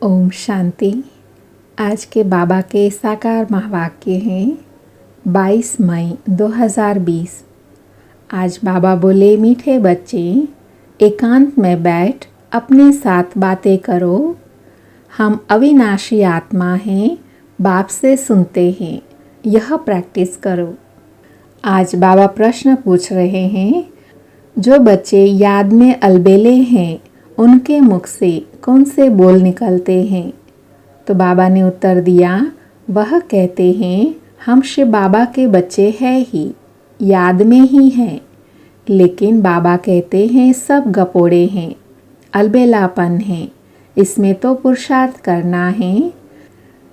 ओम शांति। आज के बाबा के साकार महावाक्य हैं 22 मई 2020। आज बाबा बोले, मीठे बच्चे एकांत में बैठ अपने साथ बातें करो। हम अविनाशी आत्मा हैं, बाप से सुनते हैं, यह प्रैक्टिस करो। आज बाबा प्रश्न पूछ रहे हैं, जो बच्चे याद में अलबेले हैं उनके मुख से कौन से बोल निकलते हैं? तो बाबा ने उत्तर दिया, वह कहते हैं हम शिव बाबा के बच्चे हैं ही, याद में ही हैं। लेकिन बाबा कहते हैं सब गपोड़े हैं, अलबेलापन है, इसमें तो पुरुषार्थ करना है।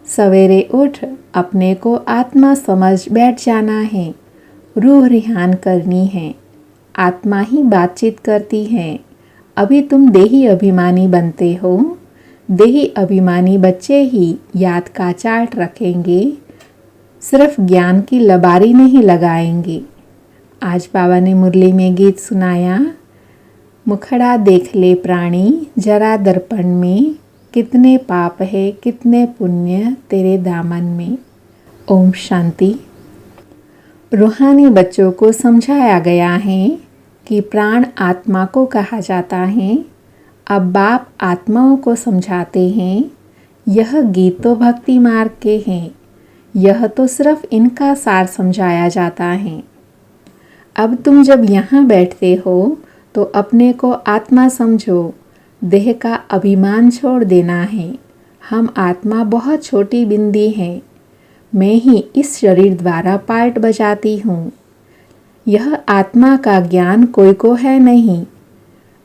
सवेरे उठ अपने को आत्मा समझ बैठ जाना है, रूह रिहान करनी है। आत्मा ही बातचीत करती है। अभी तुम देही अभिमानी बनते हो। देही अभिमानी बच्चे ही याद का चार्ट रखेंगे, सिर्फ ज्ञान की लबारी नहीं लगाएंगे। आज बाबा ने मुरली में गीत सुनाया, मुखड़ा देख ले प्राणी जरा दर्पण में, कितने पाप है कितने पुण्य तेरे दामन में। ओम शांति। रूहानी बच्चों को समझाया गया है कि प्राण आत्मा को कहा जाता है। अब बाप आत्माओं को समझाते हैं, यह गीत तो भक्ति मार्ग के हैं, यह तो सिर्फ इनका सार समझाया जाता है। अब तुम जब यहाँ बैठते हो तो अपने को आत्मा समझो, देह का अभिमान छोड़ देना है। हम आत्मा बहुत छोटी बिंदी है, मैं ही इस शरीर द्वारा पार्ट बजाती हूँ। यह आत्मा का ज्ञान कोई को है नहीं।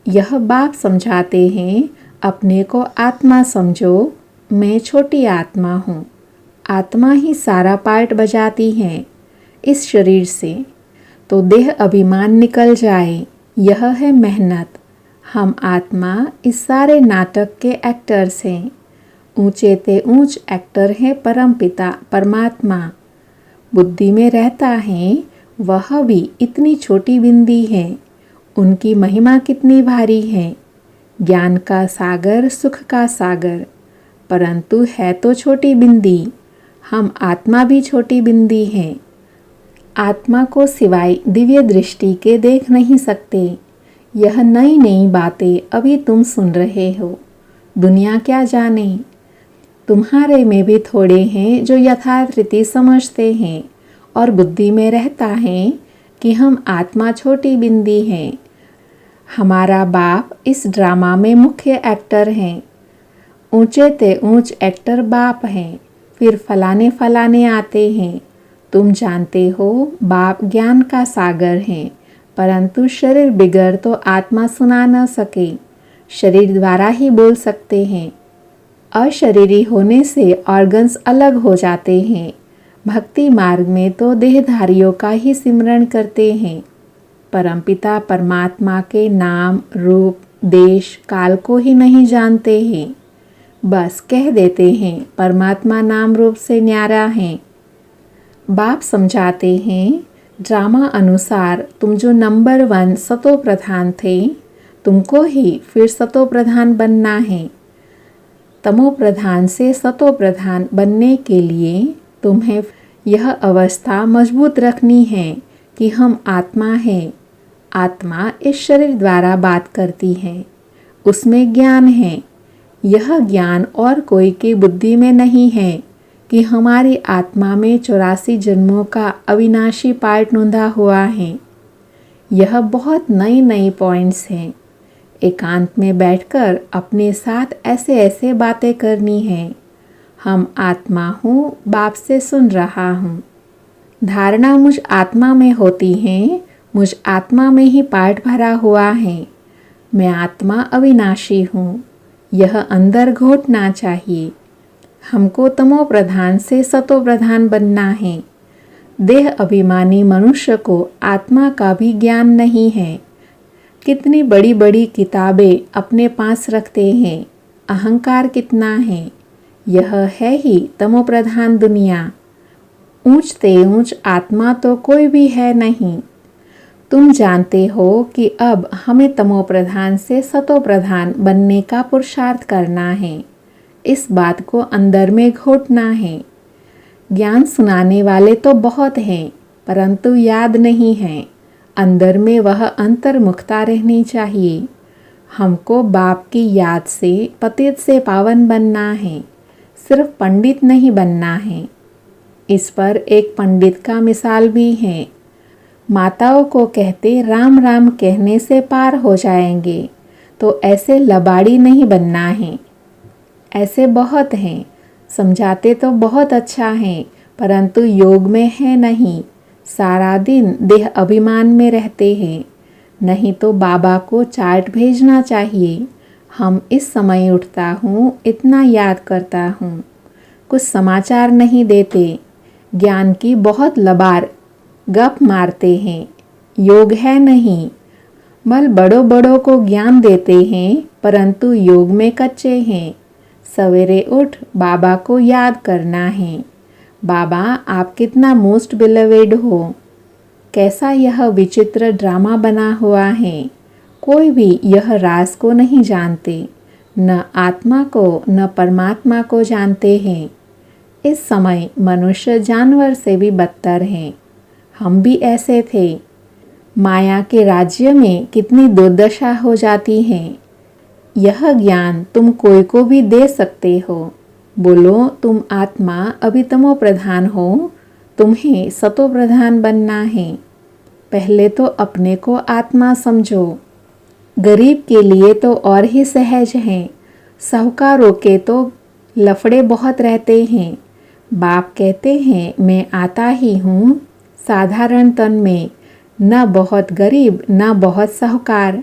यह बाप समझाते हैं, अपने को आत्मा समझो, मैं छोटी आत्मा हूँ। आत्मा ही सारा पार्ट बजाती है इस शरीर से, तो देह अभिमान निकल जाए, यह है मेहनत। हम आत्मा इस सारे नाटक के एक्टर्स हैं। ऊंचे ते ऊंच एक्टर है परमपिता परमात्मा। बुद्धि में रहता है, वह भी इतनी छोटी बिंदी है, उनकी महिमा कितनी भारी है। ज्ञान का सागर, सुख का सागर, परंतु है तो छोटी बिंदी। हम आत्मा भी छोटी बिंदी है। आत्मा को सिवाय दिव्य दृष्टि के देख नहीं सकते। यह नई नई बातें अभी तुम सुन रहे हो, दुनिया क्या जाने। तुम्हारे में भी थोड़े हैं जो यथार्थ रीति समझते हैं और बुद्धि में रहता है कि हम आत्मा छोटी बिंदी हैं। हमारा बाप इस ड्रामा में मुख्य एक्टर हैं। ऊंचे ते ऊंच एक्टर बाप हैं, फिर फलाने फलाने आते हैं। तुम जानते हो बाप ज्ञान का सागर हैं, परंतु शरीर बिगड़ तो आत्मा सुना न सके, शरीर द्वारा ही बोल सकते हैं। अशरीरी होने से ऑर्गन्स अलग हो जाते हैं। भक्ति मार्ग में तो देहधारियों का ही सिमरण करते हैं। परमपिता परमात्मा के नाम, रूप, देश, काल को ही नहीं जानते हैं। बस कह देते हैं परमात्मा नाम रूप से न्यारा है। बाप समझाते हैं, ड्रामा अनुसार तुम जो नंबर 1 सतो प्रधान थे, तुमको ही फिर सतो प्रधान बनना है। तमो प्रधान से सतो प्रधान बनने के लिए तुम्हें यह अवस्था मजबूत रखनी है कि हम आत्मा हैं। आत्मा इस शरीर द्वारा बात करती है, उसमें ज्ञान है। यह ज्ञान और कोई की बुद्धि में नहीं है कि हमारी आत्मा में 84 जन्मों का अविनाशी पार्ट नोंधा हुआ है। यह बहुत नई नई पॉइंट्स हैं। एकांत में बैठकर अपने साथ ऐसे ऐसे बातें करनी है। हम आत्मा हूँ, बाप से सुन रहा हूँ। धारणा मुझ आत्मा में होती है, मुझ आत्मा में ही पार्ट भरा हुआ है। मैं आत्मा अविनाशी हूँ, यह अंदर घोटना चाहिए। हमको तमो प्रधान से सतो प्रधान बनना है। देह अभिमानी मनुष्य को आत्मा का भी ज्ञान नहीं है। कितनी बड़ी बड़ी किताबें अपने पास रखते हैं, अहंकार कितना है। यह है ही तमो प्रधान दुनिया। ऊंच ते ऊंच आत्मा तो कोई भी है नहीं। तुम जानते हो कि अब हमें तमो प्रधान से सतो प्रधान बनने का पुरुषार्थ करना है। इस बात को अंदर में घोटना है। ज्ञान सुनाने वाले तो बहुत हैं, परंतु याद नहीं है। अंदर में वह अंतर्मुखता रहनी चाहिए। हमको बाप की याद से पतित से पावन बनना है, सिर्फ पंडित नहीं बनना है। इस पर एक पंडित का मिसाल भी है। माताओं को कहते राम राम कहने से पार हो जाएंगे, तो ऐसे लबाड़ी नहीं बनना है। ऐसे बहुत हैं, समझाते तो बहुत अच्छा है, परंतु योग में है नहीं। सारा दिन देह अभिमान में रहते हैं। नहीं तो बाबा को चार्ट भेजना चाहिए। हम इस समय उठता हूँ, इतना याद करता हूँ। कुछ समाचार नहीं देते। ज्ञान की बहुत लबार गप मारते हैं। योग है नहीं। बल बड़ों बड़ों को ज्ञान देते हैं, परंतु योग में कच्चे हैं। सवेरे उठ बाबा को याद करना है। बाबा आप कितना मोस्ट बिलवेड हो। कैसा यह विचित्र ड्रामा बना हुआ है। कोई भी यह राज को नहीं जानते, न आत्मा को न परमात्मा को जानते हैं। इस समय मनुष्य जानवर से भी बदतर हैं। हम भी ऐसे थे। माया के राज्य में कितनी दुर्दशा हो जाती है। यह ज्ञान तुम कोई को भी दे सकते हो। बोलो तुम आत्मा अभी तमो प्रधान हो, तुम्हें सतो प्रधान बनना है। पहले तो अपने को आत्मा समझो। गरीब के लिए तो और ही सहज है। साहूकारों के तो लफड़े बहुत रहते हैं। बाप कहते हैं मैं आता ही हूँ साधारण तन में, न बहुत गरीब न बहुत साहूकार।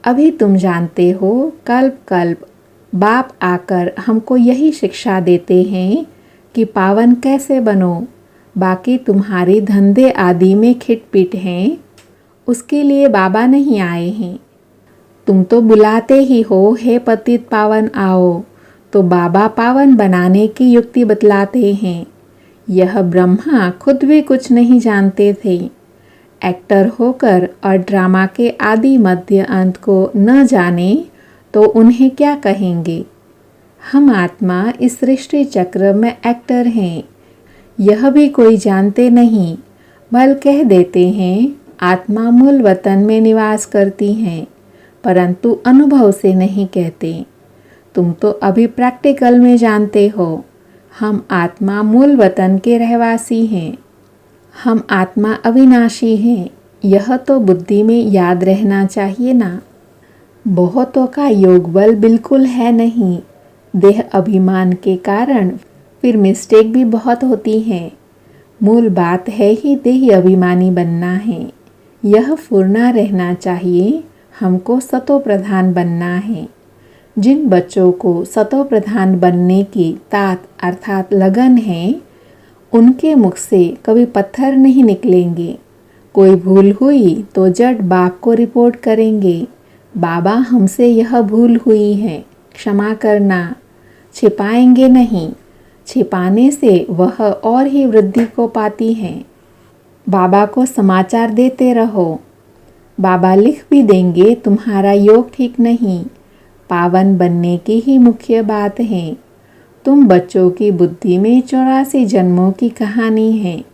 अभी तुम जानते हो कल्प कल्प बाप आकर हमको यही शिक्षा देते हैं कि पावन कैसे बनो। बाकी तुम्हारी धंधे आदि में खिटपिट हैं, उसके लिए बाबा नहीं आए हैं। तुम तो बुलाते ही हो हे पतित पावन आओ, तो बाबा पावन बनाने की युक्ति बतलाते हैं। यह ब्रह्मा खुद भी कुछ नहीं जानते थे। एक्टर होकर और ड्रामा के आदि मध्य अंत को न जाने तो उन्हें क्या कहेंगे। हम आत्मा इस सृष्टि चक्र में एक्टर हैं। यह भी कोई जानते नहीं, बल कह देते हैं आत्मा मूल वतन में निवास करती हैं, परंतु अनुभव से नहीं कहते। तुम तो अभी प्रैक्टिकल में जानते हो। हम आत्मा मूल वतन के रहवासी हैं। हम आत्मा अविनाशी हैं। यह तो बुद्धि में याद रहना चाहिए ना। बहुतों का योग बल बिल्कुल है नहीं। देह अभिमान के कारण फिर मिस्टेक भी बहुत होती है। मूल बात है ही देही अभिमानी बनना है। यह फुरना रहना चाहिए। हमको सतो प्रधान बनना है। जिन बच्चों को सतो प्रधान बनने की तात अर्थात लगन है, उनके मुख से कभी पत्थर नहीं निकलेंगे। कोई भूल हुई तो जट बाप को रिपोर्ट करेंगे, बाबा हमसे यह भूल हुई है, क्षमा करना। छिपाएंगे नहीं। छिपाने से वह और ही वृद्धि को पाती है। बाबा को समाचार देते रहो। बाबा लिख भी देंगे तुम्हारा योग ठीक नहीं। पावन बनने की ही मुख्य बात है। तुम बच्चों की बुद्धि में 84 जन्मों की कहानी है।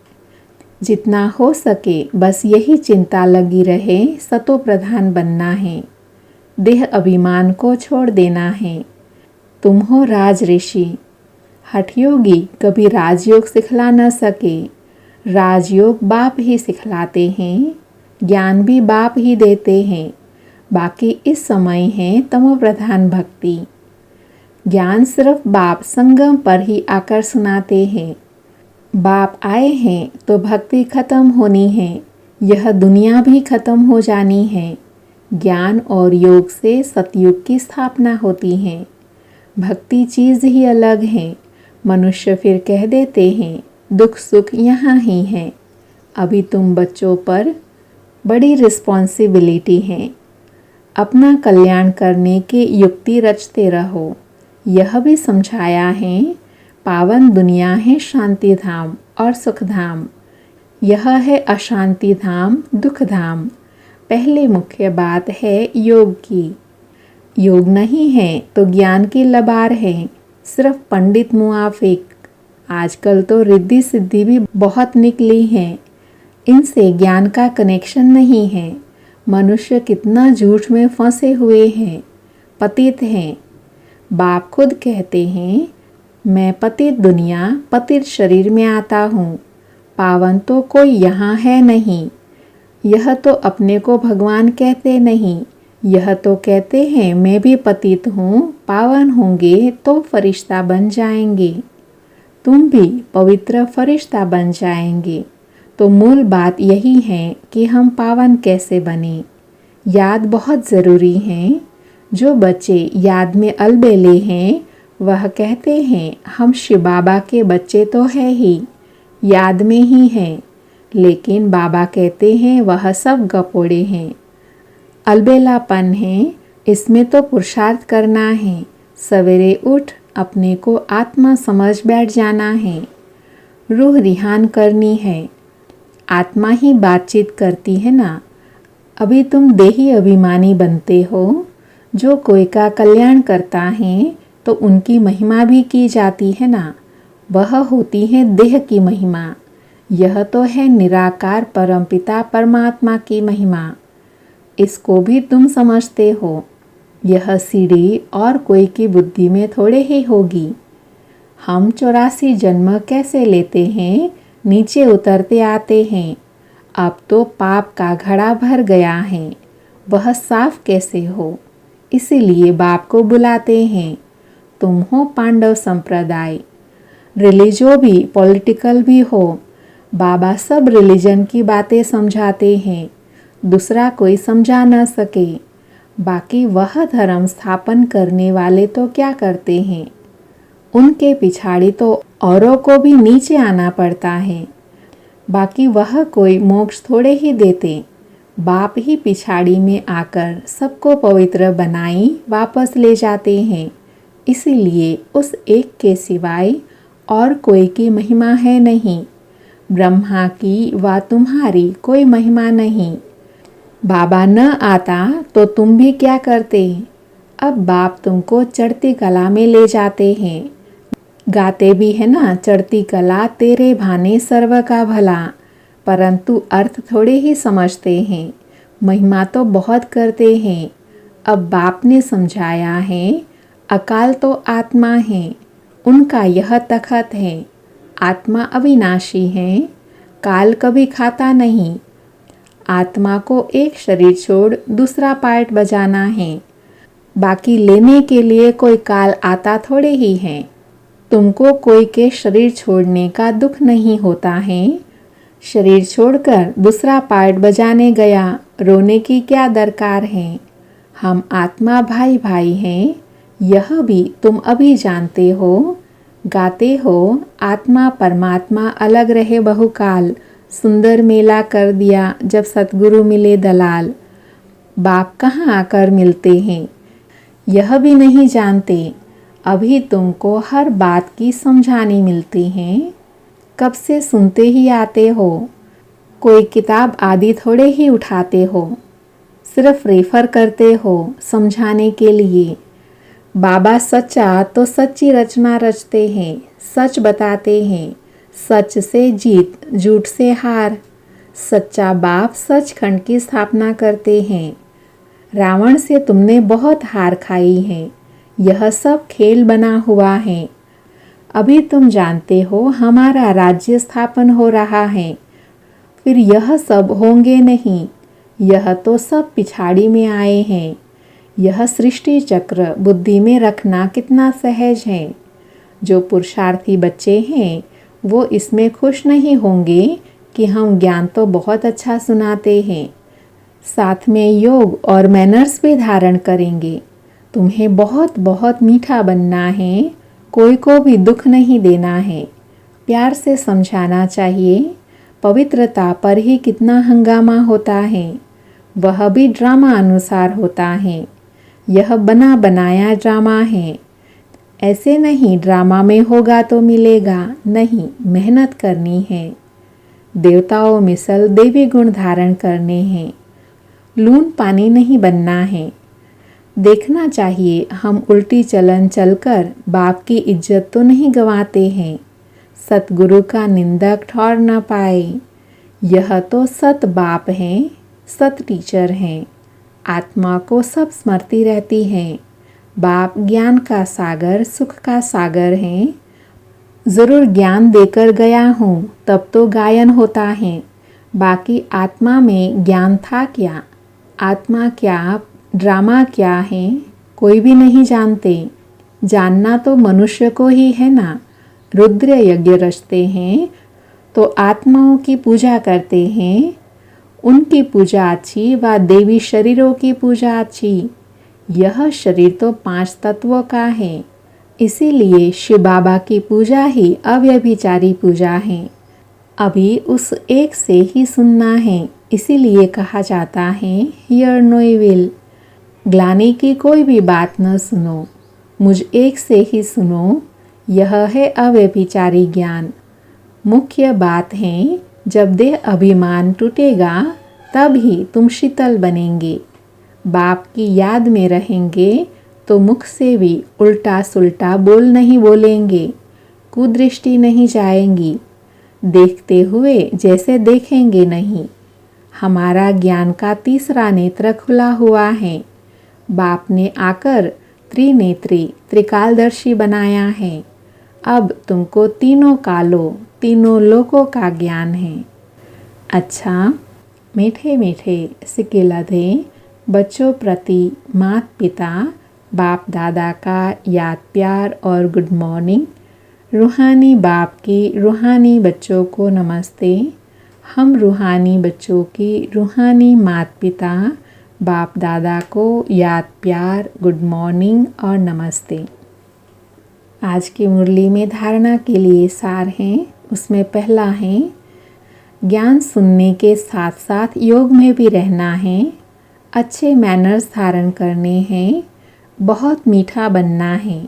जितना हो सके बस यही चिंता लगी रहे, सतो प्रधान बनना है। देह अभिमान को छोड़ देना है। तुम हो राज ऋषि। हठयोगी कभी राजयोग सिखला न सके। राजयोग बाप ही सिखलाते हैं। ज्ञान भी बाप ही देते हैं। बाकी इस समय है तमो प्रधान भक्ति। ज्ञान सिर्फ बाप संगम पर ही आकर सुनाते हैं। बाप आए हैं तो भक्ति खत्म होनी है। यह दुनिया भी खत्म हो जानी है। ज्ञान और योग से सतयुग की स्थापना होती है। भक्ति चीज़ ही अलग है। मनुष्य फिर कह देते हैं दुख सुख यहाँ ही है। अभी तुम बच्चों पर बड़ी रिस्पॉन्सिबिलिटी है। अपना कल्याण करने की युक्ति रचते रहो। यह भी समझाया है पावन दुनिया है शांति धाम और सुख धाम। यह है अशांति धाम दुख धाम। पहले मुख्य बात है योग की। योग नहीं है तो ज्ञान की लबार है। सिर्फ पंडित मुआफिक। आजकल तो रिद्धि सिद्धि भी बहुत निकली हैं, इनसे ज्ञान का कनेक्शन नहीं है। मनुष्य कितना झूठ में फंसे हुए हैं, पतित हैं। बाप खुद कहते हैं, मैं पतित दुनिया पतित शरीर में आता हूँ, पावन तो कोई यहाँ है नहीं। यह तो अपने को भगवान कहते नहीं, यह तो कहते हैं मैं भी पतित हूँ, पावन होंगे तो फरिश्ता बन जाएंगे। तुम भी पवित्र फरिश्ता बन जाएंगे। तो मूल बात यही है कि हम पावन कैसे बने। याद बहुत ज़रूरी है। जो बच्चे याद में अलबेले हैं वह कहते हैं हम शिव बाबा के बच्चे तो है ही, याद में ही हैं, लेकिन बाबा कहते हैं वह सब गपोड़े हैं, अलबेलापन है। इसमें तो पुरुषार्थ करना है। सवेरे उठ अपने को आत्मा समझ बैठ जाना है, रूह रिहान करनी है। आत्मा ही बातचीत करती है ना। अभी तुम देही अभिमानी बनते हो। जो कोई का कल्याण करता है तो उनकी महिमा भी की जाती है ना। वह होती है देह की महिमा। यह तो है निराकार परमपिता परमात्मा की महिमा। इसको भी तुम समझते हो। यह सीढ़ी और कोई की बुद्धि में थोड़े ही होगी। हम 84 जन्म कैसे लेते हैं, नीचे उतरते आते हैं। अब तो पाप का घड़ा भर गया है, वह साफ कैसे हो। इसीलिए बाप को बुलाते हैं। तुम हो पांडव संप्रदाय। रिलीजो भी पॉलिटिकल भी हो, बाबा सब रिलीजन की बातें समझाते हैं, दूसरा कोई समझा न सके। बाकी वह धर्म स्थापन करने वाले तो क्या करते हैं, उनके पिछाड़ी तो औरों को भी नीचे आना पड़ता है। बाकी वह कोई मोक्ष थोड़े ही देते। बाप ही पिछाड़ी में आकर सबको पवित्र बनाई वापस ले जाते हैं। इसीलिए उस एक के सिवाय और कोई की महिमा है नहीं। ब्रह्मा की व तुम्हारी कोई महिमा नहीं। बाबा न आता तो तुम भी क्या करते। अब बाप तुमको चढ़ती कला में ले जाते हैं। गाते भी है ना, चढ़ती कला तेरे भाने सर्व का भला, परंतु अर्थ थोड़े ही समझते हैं। महिमा तो बहुत करते हैं। अब बाप ने समझाया है, अकाल तो आत्मा है, उनका यह तखत है। आत्मा अविनाशी है, काल कभी खाता नहीं। आत्मा को एक शरीर छोड़ दूसरा पार्ट बजाना है, बाकी लेने के लिए कोई काल आता थोड़े ही है। तुमको कोई के शरीर छोड़ने का दुख नहीं होता है। शरीर छोड़कर दूसरा पार्ट बजाने गया, रोने की क्या दरकार है। हम आत्मा भाई भाई हैं, यह भी तुम अभी जानते हो। गाते हो आत्मा परमात्मा अलग रहे बहुकाल, सुंदर मेला कर दिया जब सतगुरु मिले दलाल। बाप कहाँ आकर मिलते हैं, यह भी नहीं जानते। अभी तुमको हर बात की समझानी मिलती है। कब से सुनते ही आते हो, कोई किताब आदि थोड़े ही उठाते हो, सिर्फ रेफर करते हो समझाने के लिए। बाबा सच्चा तो सच्ची रचना रचते हैं, सच बताते हैं। सच से जीत, झूठ से हार। सच्चा बाप सचखंड की स्थापना करते हैं। रावण से तुमने बहुत हार खाई है। यह सब खेल बना हुआ है। अभी तुम जानते हो हमारा राज्य स्थापन हो रहा है, फिर यह सब होंगे नहीं। यह तो सब पिछाड़ी में आए हैं। यह सृष्टि चक्र बुद्धि में रखना कितना सहज है। जो पुरुषार्थी बच्चे हैं वो इसमें खुश नहीं होंगे कि हम ज्ञान तो बहुत अच्छा सुनाते हैं, साथ में योग और मैनर्स भी धारण करेंगे। तुम्हें बहुत बहुत मीठा बनना है, कोई को भी दुख नहीं देना है, प्यार से समझाना चाहिए। पवित्रता पर ही कितना हंगामा होता है, वह भी ड्रामा अनुसार होता है। यह बना बनाया ड्रामा है। ऐसे नहीं ड्रामा में होगा तो मिलेगा, नहीं, मेहनत करनी है। देवताओं मिसल देवी गुण धारण करने हैं, लून पानी नहीं बनना है। देखना चाहिए हम उल्टी चलन चलकर बाप की इज्जत तो नहीं गंवाते हैं। सतगुरु का निंदक ठहर न पाए। यह तो सत बाप हैं, सत टीचर हैं। आत्मा को सब स्मृति रहती है। बाप ज्ञान का सागर, सुख का सागर हैं। ज़रूर ज्ञान देकर गया हूँ तब तो गायन होता है। बाकी आत्मा में ज्ञान था क्या? आत्मा क्या, ड्रामा क्या है, कोई भी नहीं जानते। जानना तो मनुष्य को ही है ना। रुद्र यज्ञ रचते हैं तो आत्माओं की पूजा करते हैं। उनकी पूजा अच्छी व देवी शरीरों की पूजा अच्छी। यह शरीर तो 5 तत्वों का है। इसीलिए शिव बाबा की पूजा ही अव्यभिचारी पूजा है। अभी उस एक से ही सुनना है। इसीलिए कहा जाता है हियर नो इविल। ग्लानि की कोई भी बात न सुनो, मुझ एक से ही सुनो। यह है अव्यभिचारी ज्ञान। मुख्य बात है जब देह अभिमान टूटेगा तब ही तुम शीतल बनेंगे। बाप की याद में रहेंगे तो मुख से भी उल्टा सुल्टा बोल नहीं बोलेंगे। कुदृष्टि नहीं जाएंगी। देखते हुए जैसे देखेंगे नहीं। हमारा ज्ञान का तीसरा नेत्र खुला हुआ है। बाप ने आकर त्रिनेत्री त्रिकालदर्शी बनाया है। अब तुमको तीनों कालों, तीनों लोकों का ज्ञान है। अच्छा, मीठे मीठे सिकिलधे बच्चों प्रति माता पिता बाप दादा का याद प्यार और गुड मॉर्निंग। रूहानी बाप की रूहानी बच्चों को नमस्ते। हम रूहानी बच्चों की रूहानी माता पिता बाप दादा को याद प्यार, गुड मॉर्निंग और नमस्ते। आज की मुरली में धारणा के लिए सार हैं। उसमें पहला है ज्ञान सुनने के साथ साथ योग में भी रहना है। अच्छे मैनर्स धारण करने हैं। बहुत मीठा बनना है।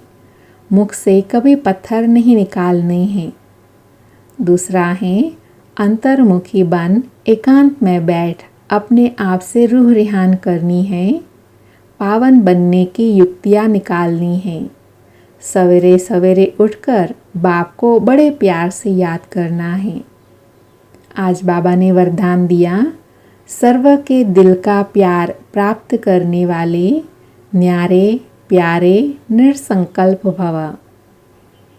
मुख से कभी पत्थर नहीं निकालने हैं। दूसरा है अंतर्मुखी बन एकांत में बैठ अपने आप से रूह रिहान करनी है। पावन बनने की युक्तियाँ निकालनी है। सवेरे सवेरे उठकर बाप को बड़े प्यार से याद करना है। आज बाबा ने वरदान दिया, सर्व के दिल का प्यार प्राप्त करने वाले न्यारे प्यारे निरसंकल्प भव।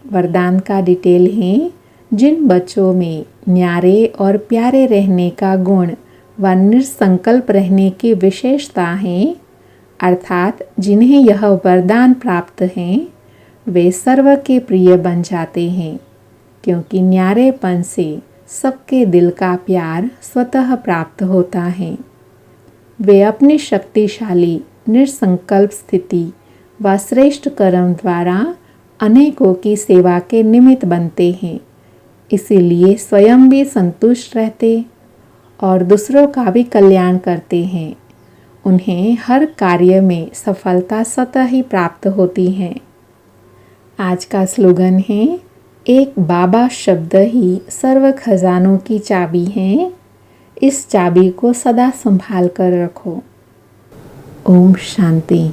वरदान का डिटेल है, जिन बच्चों में न्यारे और प्यारे रहने का गुण व निरसंकल्प रहने की विशेषता है, अर्थात जिन्हें यह वरदान प्राप्त हैं, वे सर्व के प्रिय बन जाते हैं। क्योंकि न्यारेपन से सबके दिल का प्यार स्वतः प्राप्त होता है। वे अपनी शक्तिशाली निरसंकल्प स्थिति व श्रेष्ठ कर्म द्वारा अनेकों की सेवा के निमित्त बनते हैं। इसीलिए स्वयं भी संतुष्ट रहते और दूसरों का भी कल्याण करते हैं। उन्हें हर कार्य में सफलता स्वतः ही प्राप्त होती है। आज का स्लोगन है, एक बाबा शब्द ही सर्व खजानों की चाबी है। इस चाबी को सदा संभाल कर रखो। ओम शांति।